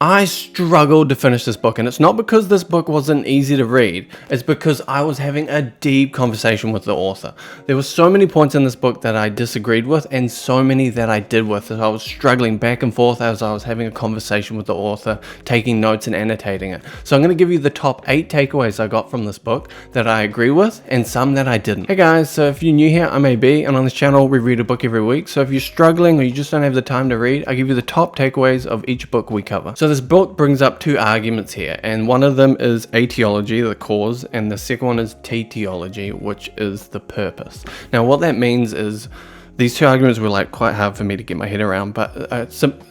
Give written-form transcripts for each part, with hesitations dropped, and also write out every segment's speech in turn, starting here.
I struggled to finish this book, and it's not because this book wasn't easy to read, it's because I was having a deep conversation with the author. There were so many points in this book that I disagreed with, and so many that I did with. I was struggling back and forth as I was having a conversation with the author, taking notes and annotating it. So I'm going to give you the top 8 takeaways I got from this book that I agree with, and some that I didn't. Hey guys, so if you're new here, I'm AB, and on this channel we read a book every week. So if you're struggling or you just don't have the time to read, I give you the top takeaways of each book we cover. So this book brings up 2 arguments here, and one of them is etiology, the cause, and the second one is teleology, which is the purpose. Now what that means is these 2 arguments were like quite hard for me to get my head around, but a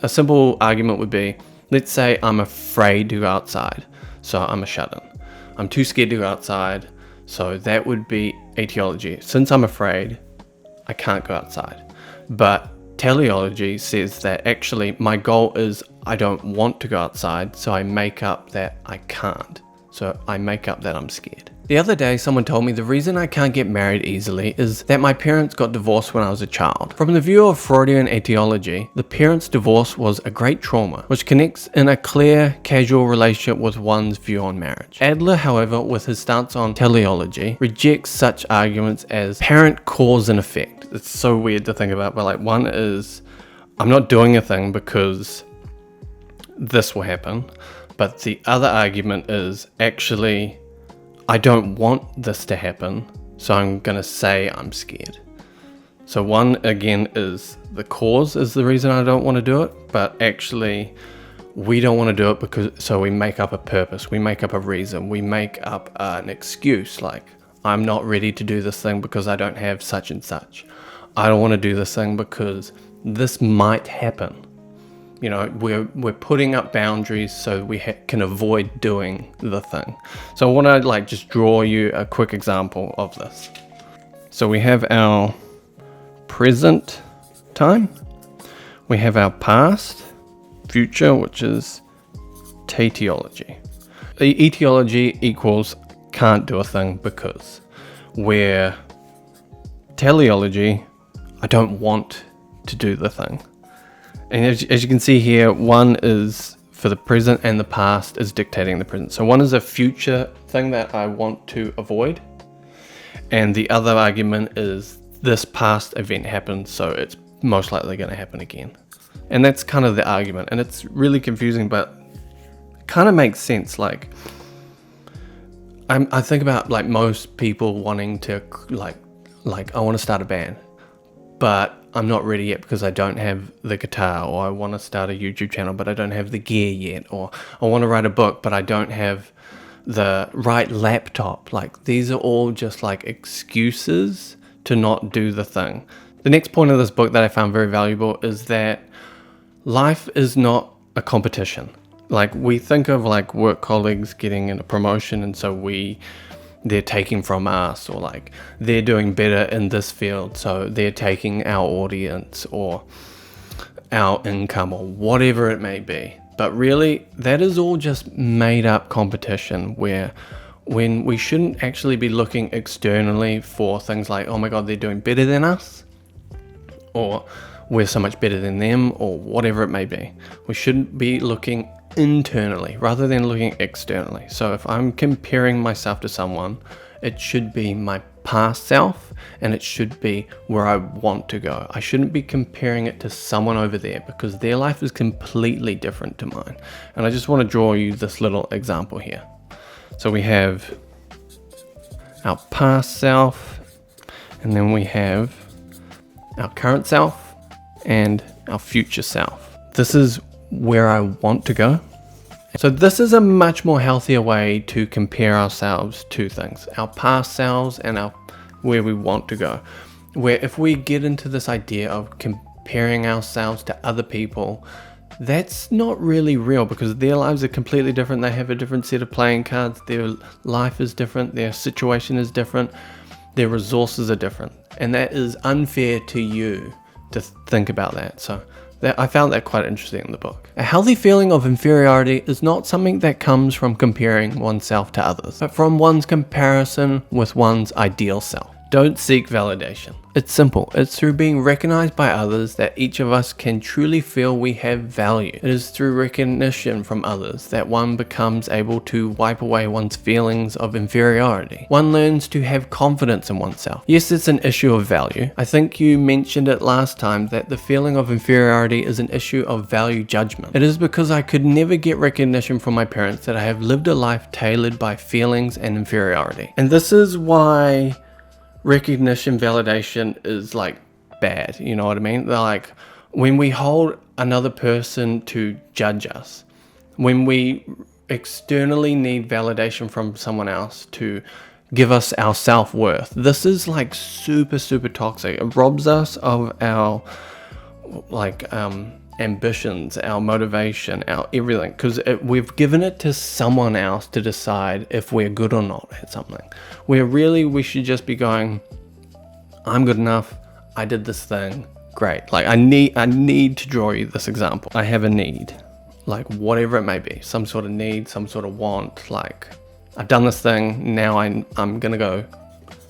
simple argument would be, let's say I'm afraid to go outside, so I'm a shut-in. I'm too scared to go outside, so that would be etiology. Since I'm afraid, I can't go outside. But teleology says that actually my goal is I don't want to go outside, so I make up that I can't. So I make up that I'm scared. The other day someone told me the reason I can't get married easily is that my parents got divorced when I was a child. From the view of Freudian etiology, the parents' divorce was a great trauma, which connects in a clear, casual relationship with one's view on marriage. Adler, however, with his stance on teleology, rejects such arguments as parent cause and effect. It's so weird to think about, but like one is, I'm not doing a thing because this will happen, but the other argument is actually I don't want this to happen, so I'm gonna say I'm scared. So one again is the cause is the reason I don't want to do it, but actually we don't want to do it because so we make up a purpose, we make up a reason, we make up an excuse like I'm not ready to do this thing because I don't have such and such. I don't want to do this thing because this might happen. You know, we're putting up boundaries so we can avoid doing the thing. So I want to like just draw you a quick example of this. So we have our present time, we have our past, future, which is teleology. The etiology equals can't do a thing because, where teleology, I don't want to do the thing. And as you can see here, one is for the present and the past is dictating the present. So one is a future thing that I want to avoid. And the other argument is this past event happened, so it's most likely going to happen again. And that's kind of the argument. And it's really confusing, but it kind of makes sense. Like, I think about like most people wanting to like I want to start a band, but I'm not ready yet because I don't have the guitar, or I want to start a YouTube channel but I don't have the gear yet, or I want to write a book but I don't have the right laptop. Like these are all just like excuses to not do the thing. The next point of this book that I found very valuable is that life is not a competition. Like we think of like work colleagues getting in a promotion and so they're taking from us, or like they're doing better in this field so they're taking our audience or our income or whatever it may be. But really that is all just made up competition, where when we shouldn't actually be looking externally for things like, oh my god, they're doing better than us, or we're so much better than them, or whatever it may be. We shouldn't be looking internally rather than looking externally. So if I'm comparing myself to someone, it should be my past self and it should be where I want to go. I shouldn't be comparing it to someone over there because their life is completely different to mine. And I just want to draw you this little example here. So we have our past self, and then we have our current self and our future self. This is where I want to go. So this is a much more healthier way to compare ourselves to things, our past selves and our where we want to go. Where if we get into this idea of comparing ourselves to other people, that's not really real because their lives are completely different. They have a different set of playing cards. Their life is different. Their situation is different. Their resources are different. And that is unfair to you to think about that. So I found that quite interesting in the book. A healthy feeling of inferiority is not something that comes from comparing oneself to others, but from one's comparison with one's ideal self. Don't seek validation. It's simple. It's through being recognized by others that each of us can truly feel we have value. It is through recognition from others that one becomes able to wipe away one's feelings of inferiority. One learns to have confidence in oneself. Yes, it's an issue of value. I think you mentioned it last time that the feeling of inferiority is an issue of value judgment. It is because I could never get recognition from my parents that I have lived a life tailored by feelings and inferiority. And this is why recognition validation is like bad, you know what I mean? They're like, when we hold another person to judge us, when we externally need validation from someone else to give us our self-worth, this is like super toxic. It robs us of our ambitions, our motivation, our everything, because we've given it to someone else to decide if we're good or not at something, where really we should just be going, I'm good enough, I did this thing, great. Like I need to draw you this example. I have a need, like whatever it may be, some sort of need, some sort of want, like I've done this thing, now I'm gonna go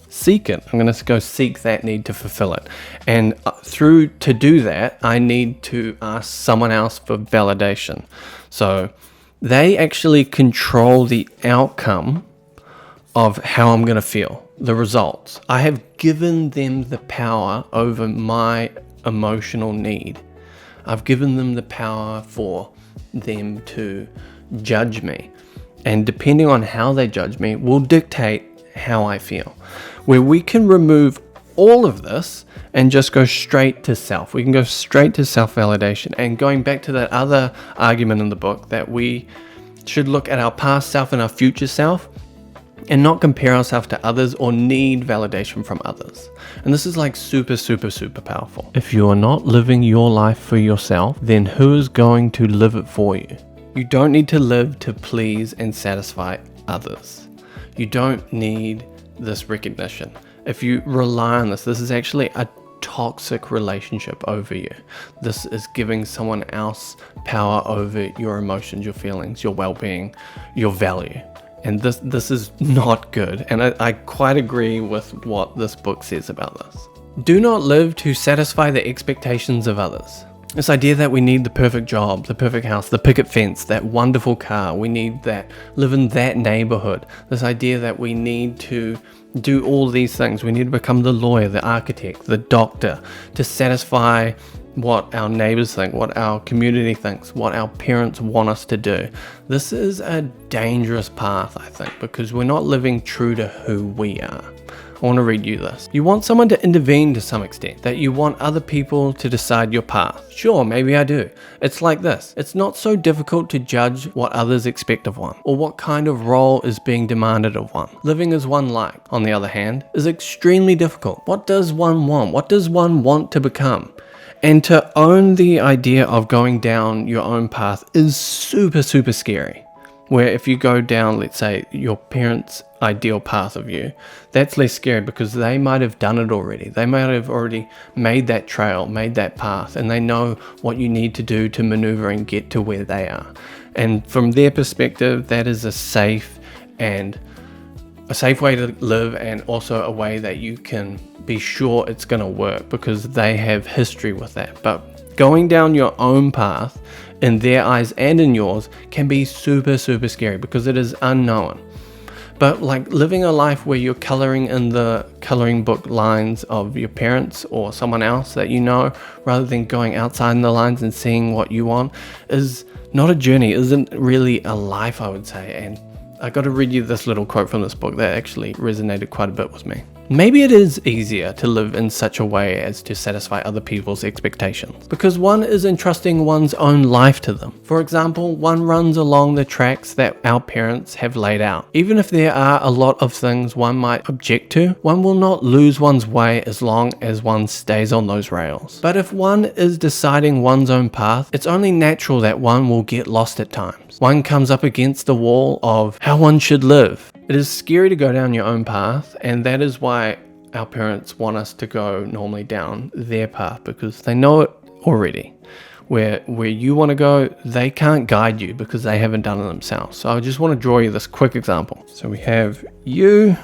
seek it. I'm going to go seek that need to fulfill it. And to do that, I need to ask someone else for validation. So they actually control the outcome of how I'm going to feel, the results. I have given them the power over my emotional need. I've given them the power for them to judge me. And depending on how they judge me will dictate how I feel. Where we can remove all of this and just go straight to self. We can go straight to self-validation. And going back to that other argument in the book, that we should look at our past self and our future self and not compare ourselves to others or need validation from others. And this is like super powerful. If you are not living your life for yourself, then who is going to live it for you? You don't need to live to please and satisfy others. You don't need this recognition. If you rely on this is actually a toxic relationship over you. This is giving someone else power over your emotions, your feelings, your well-being, your value. And this is not good. And I quite agree with what this book says about this. Do not live to satisfy the expectations of others. This idea that we need the perfect job, the perfect house, the picket fence, that wonderful car, we need that, live in that neighborhood. This idea that we need to do all these things. We need to become the lawyer, the architect, the doctor, to satisfy what our neighbors think, what our community thinks, what our parents want us to do. This is a dangerous path, I think, because we're not living true to who we are. I want to read you this. You want someone to intervene to some extent, that you want other people to decide your path. Sure, maybe I do. It's like this. It's not so difficult to judge what others expect of one, or what kind of role is being demanded of one. Living as one like, on the other hand, is extremely difficult. What does one want? What does one want to become? And to own the idea of going down your own path is super scary. Where if you go down, let's say, your parents' ideal path of you, that's less scary because they might have done it already. They might have already made that trail, made that path, and they know what you need to do to maneuver and get to where they are. And from their perspective, that is a safe way to live, and also a way that you can be sure it's going to work because they have history with that. But going down your own path, in their eyes and in yours, can be super scary because it is unknown. But like living a life where you're coloring in the coloring book lines of your parents or someone else that you know, rather than going outside the lines and seeing what you want, is not a journey, isn't really a life, I would say. And I got to read you this little quote from this book that actually resonated quite a bit with me. Maybe it is easier to live in such a way as to satisfy other people's expectations, because one is entrusting one's own life to them. For example, one runs along the tracks that our parents have laid out. Even if there are a lot of things one might object to, one will not lose one's way as long as one stays on those rails. But if one is deciding one's own path, it's only natural that one will get lost at times. One comes up against the wall of how one should live. It is scary to go down your own path, and that is why our parents want us to go normally down their path, because they know it already. Where you want to go, they can't guide you because they haven't done it themselves. So I just want to draw you this quick example. So we have you,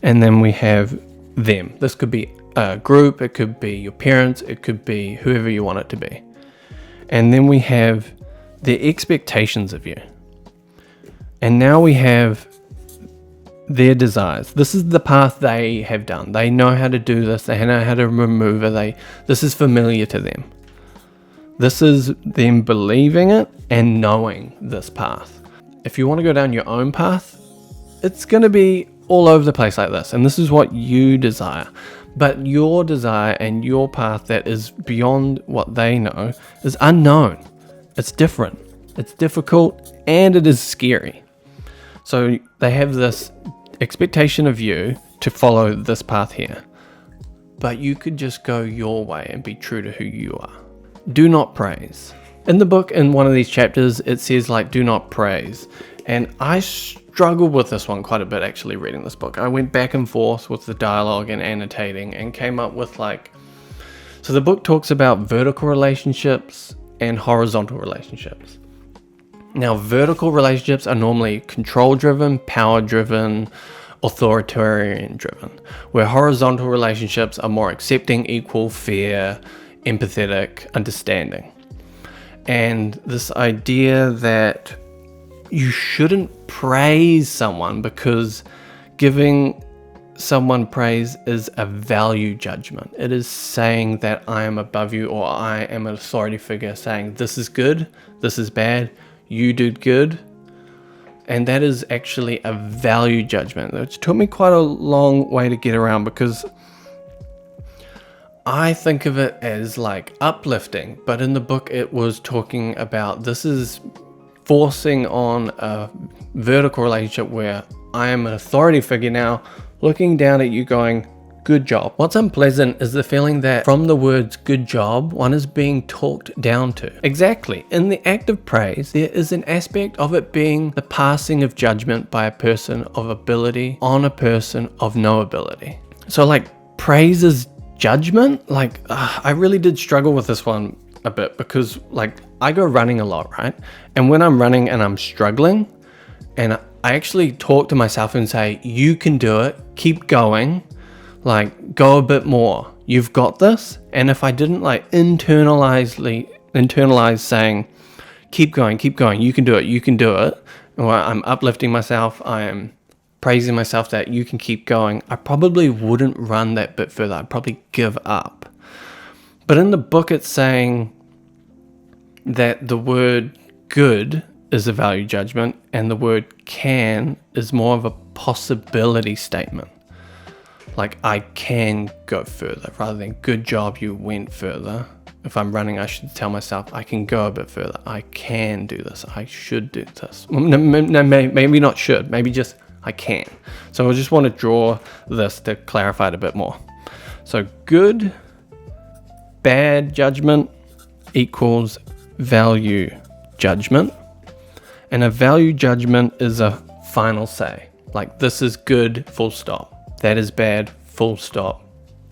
and then we have them. This could be a group, it could be your parents, it could be whoever you want it to be. And then we have their expectations of you. And now we have their desires. This is the path they have done. They know how to do this. They know how to remove it. This is familiar to them. This is them believing it and knowing this path. If you want to go down your own path, it's going to be all over the place like this. And this is what you desire. But your desire and your path that is beyond what they know is unknown. It's different. It's difficult and it is scary. So they have this expectation of you to follow this path here. But you could just go your way and be true to who you are. Do not praise. In the book, in one of these chapters, it says do not praise. And I struggled with this one quite a bit actually reading this book. I went back and forth with the dialogue and annotating and came up with so the book talks about vertical relationships and horizontal relationships. Now, vertical relationships are normally control-driven, power-driven, authoritarian-driven, where horizontal relationships are more accepting, equal, fair, empathetic, understanding. And this idea that you shouldn't praise someone because giving someone praise is a value judgment. It is saying that I am above you, or I am an authority figure saying this is good, this is bad, you did good. And that is actually a value judgment, which took me quite a long way to get around, because I think of it as uplifting, but in the book it was talking about this is forcing on a vertical relationship where I am an authority figure now looking down at you going, good job. What's unpleasant is the feeling that from the words good job, one is being talked down to. Exactly. In the act of praise, there is an aspect of it being the passing of judgment by a person of ability on a person of no ability. So praise is judgment. I really did struggle with this one a bit, because I go running a lot, right? And when I'm running and I'm struggling, and I actually talk to myself and say, you can do it, keep going, go a bit more, you've got this. And if I didn't internalize saying, keep going, you can do it, or I'm uplifting myself, I am praising myself that you can keep going, I probably wouldn't run that bit further. I'd probably give up. But in the book, it's saying that the word good is a value judgment, and the word can is more of a possibility statement. I can go further, rather than good job, you went further. If I'm running, I should tell myself I can go a bit further. I can do this. I should do this. No, maybe not should. Maybe just I can. So I just want to draw this to clarify it a bit more. So good, bad judgment equals value judgment. And a value judgment is a final say. This is good, full stop. That is bad, full stop.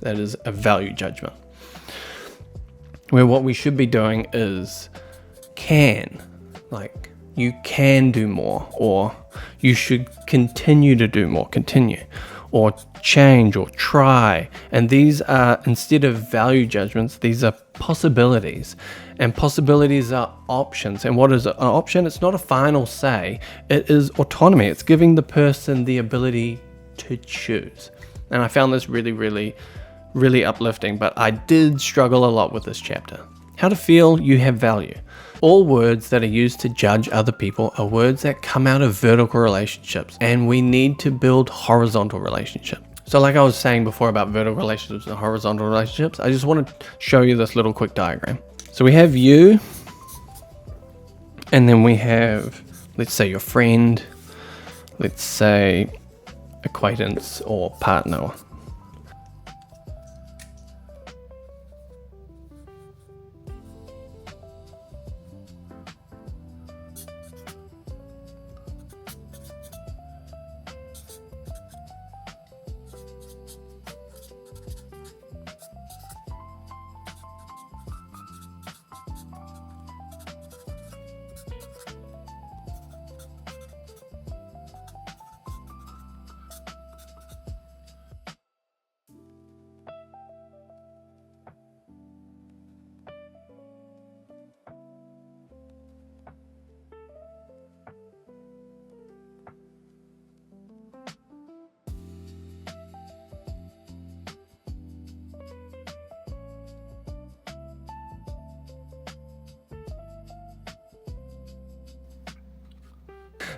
That is a value judgment. Where what we should be doing is can. You can do more, or you should continue to do more, or change, or try. And these are, instead of value judgments, these are possibilities. And possibilities are options. And what is an option? It's not a final say. It is autonomy. It's giving the person the ability to choose. And I found this really, really, really uplifting, but I did struggle a lot with this chapter. How to feel you have value. All words that are used to judge other people are words that come out of vertical relationships, and we need to build horizontal relationships. So I was saying before about vertical relationships and horizontal relationships, I just want to show you this little quick diagram. So we have you, and then we have, let's say, your friend, let's say acquaintance or partner.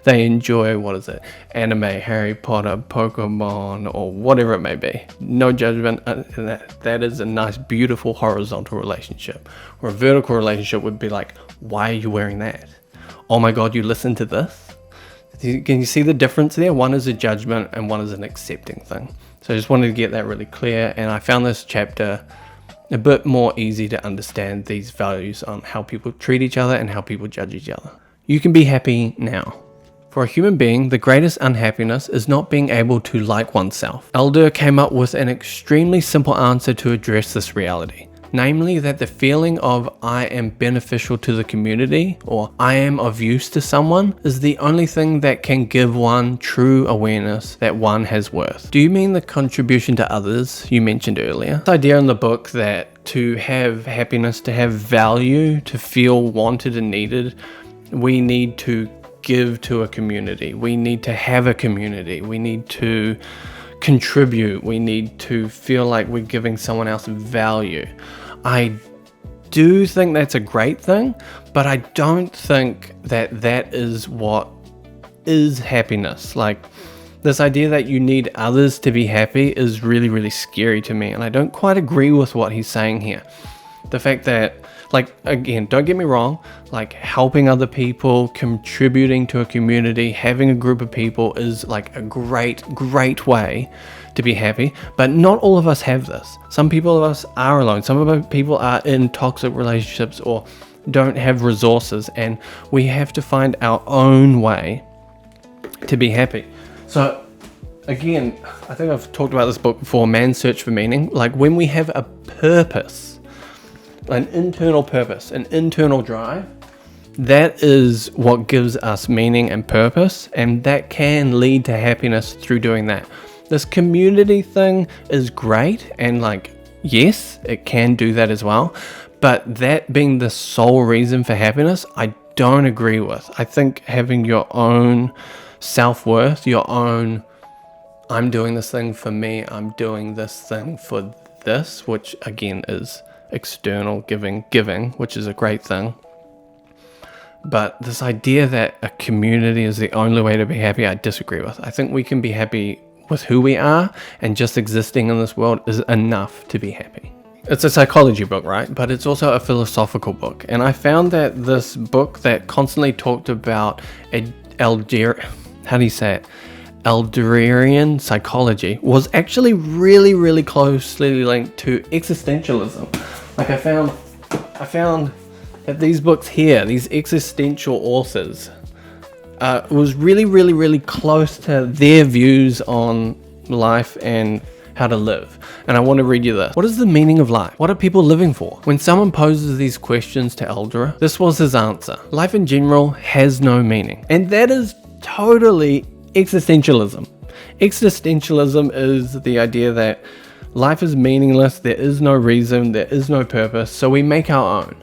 They enjoy, what is it, anime, Harry Potter, Pokemon, or whatever it may be. No judgment. That is a nice, beautiful horizontal relationship. Or a vertical relationship would be like, why are you wearing that? Oh my God, you listen to this? Can you see the difference there? One is a judgment and one is an accepting thing. So I just wanted to get that really clear, and I found this chapter a bit more easy to understand these values on how people treat each other and how people judge each other. You can be happy now. For a human being, the greatest unhappiness is not being able to like oneself. Elder came up with an extremely simple answer to address this reality. Namely, that the feeling of I am beneficial to the community or I am of use to someone is the only thing that can give one true awareness that one has worth. Do you mean the contribution to others you mentioned earlier? This idea in the book that to have happiness, to have value, to feel wanted and needed, we need to give to a community. We need to have a community. We need to contribute. We need to feel like we're giving someone else value. I do think that's a great thing, but I don't think that that is what is happiness. Like, this idea that you need others to be happy is really, really scary to me, and I don't quite agree with what he's saying here. The fact that, like, again, don't get me wrong, like helping other people, contributing to a community, having a group of people is like a great, great way to be happy. But not all of us have this. Some people of us are alone. Some of us people are in toxic relationships or don't have resources, and we have to find our own way to be happy. So again, I think I've talked about this book before, Man's Search for Meaning. Like, when we have a purpose, an internal purpose, an internal drive, that is what gives us meaning and purpose, and that can lead to happiness through doing that. This community thing is great, and like, yes, it can do that as well, but that being the sole reason for happiness, I don't agree with. I think having your own self-worth, your own, I'm doing this thing for me, I'm doing this thing for this, which again is external giving, which is a great thing. But this idea that a community is the only way to be happy, I disagree with. I think we can be happy with who we are, and just existing in this world is enough to be happy. It's a psychology book, right? But it's also a philosophical book. And I found that this book that constantly talked about Elderian psychology was actually really, really closely linked to existentialism. Like, I found that these books here, these existential authors, was really, really, really close to their views on life and how to live. And I want to read you this. What is the meaning of life? What are people living for? When someone poses these questions to Eldera, this was his answer. Life in general has no meaning. And that is totally existentialism. Existentialism is the idea that life is meaningless, there is no reason, there is no purpose, so we make our own.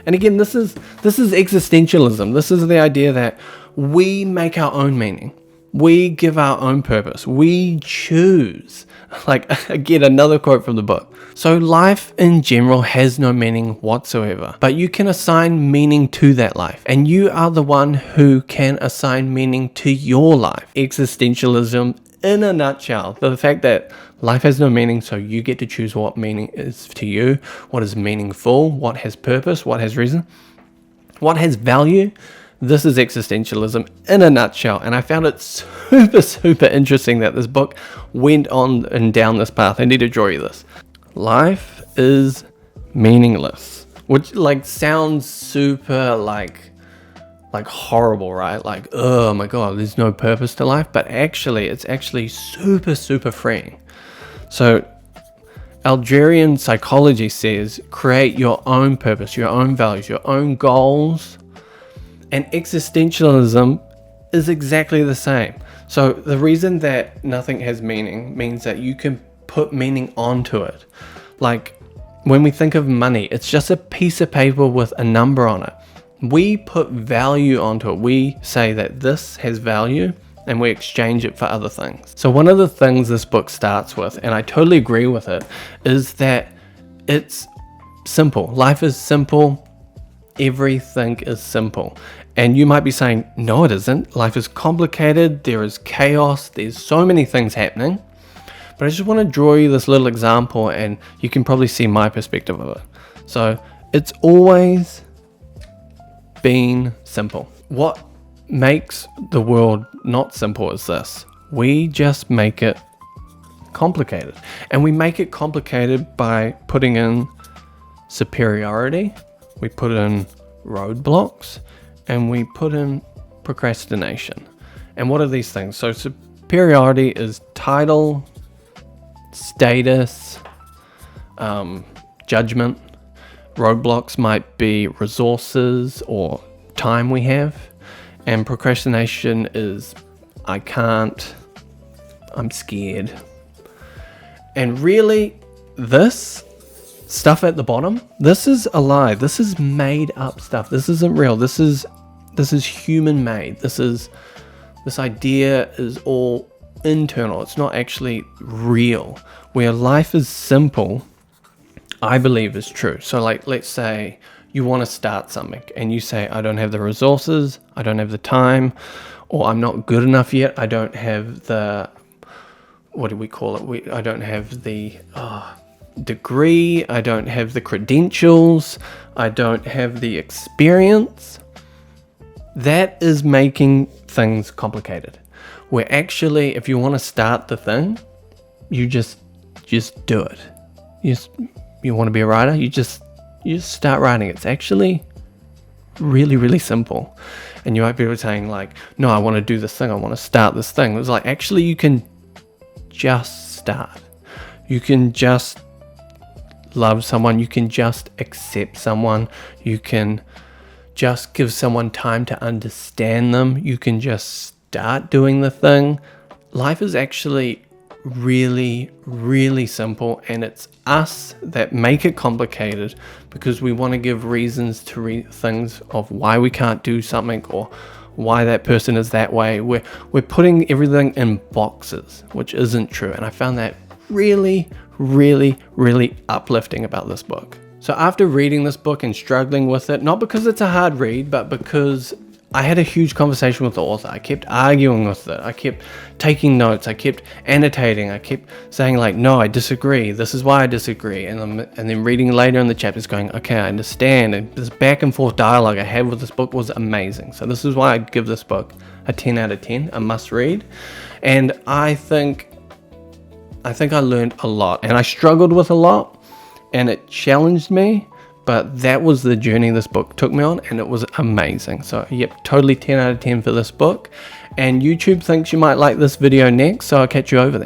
And again, this is existentialism. This is the idea that we make our own meaning. We give our own purpose. We choose. Like, again, another quote from the book. So life in general has no meaning whatsoever, but you can assign meaning to that life, and you are the one who can assign meaning to your life. Existentialism in a nutshell. The fact that life has no meaning, so you get to choose what meaning is to you, what is meaningful, what has purpose, what has reason, what has value. This is existentialism in a nutshell, and I found it super, super interesting that this book went on and down this path. I need to draw you this. Life is meaningless, which like sounds super like horrible, right? Like, oh my God, there's no purpose to life, but actually it's actually super, super freeing. So Algerian psychology says create your own purpose, your own values, your own goals. And existentialism is exactly the same. So the reason that nothing has meaning means that you can put meaning onto it. Like, when we think of money, it's just a piece of paper with a number on it. We put value onto it. We say that this has value, and we exchange it for other things. So one of the things this book starts with, and I totally agree with it, is that it's simple. Life is simple. everything is simple. And you might be saying, no, it isn't. Life is complicated. There is chaos. There's so many things happening. But I just want to draw you this little example, and you can probably see my perspective of it. So it's always been simple. What makes the world not simple is this: we just make it complicated. And we make it complicated by putting in superiority, we put in roadblocks, and we put in procrastination. And what are these things? So superiority is title, status, judgment. Roadblocks might be resources or time we have. And procrastination is I can't, I'm scared. And really, this stuff at the bottom, this is a lie. This is made up stuff. This isn't real. This is human made. This idea is all internal. It's not actually real. Where life is simple, I believe is true. So like, let's say you want to start something and you say, I don't have the resources, I don't have the time, or I'm not good enough yet. I don't have the, what do we call it? I don't have the degree, I don't have the credentials, I don't have the experience. That is making things complicated. Where actually, if you want to start the thing, you just do it. You want to be a writer, you just start writing. It's actually really, really simple. And you might be saying like, no, I want to do this thing, I want to start this thing. It's like, actually, you can just start. You can just love someone, you can just accept someone, you can just give someone time to understand them, you can just start doing the thing. Life is actually really, really simple, and it's us that make it complicated because we want to give reasons to things of why we can't do something or why that person is that way. We're putting everything in boxes, which isn't true. And I found that really, really, really uplifting about this book. So after reading this book and struggling with it, not because it's a hard read, but because I had a huge conversation with the author. I kept arguing with it. I kept taking notes. I kept annotating. I kept saying like, no, I disagree. This is why I disagree. And then reading later in the chapters going, okay, I understand. And this back and forth dialogue I had with this book was amazing. So this is why I'd give this book a 10 out of 10, a must read. And I think I learned a lot, and I struggled with a lot, and it challenged me. But that was the journey this book took me on, and it was amazing. So yep, totally 10 out of 10 for this book. And YouTube thinks you might like this video next, so I'll catch you over there.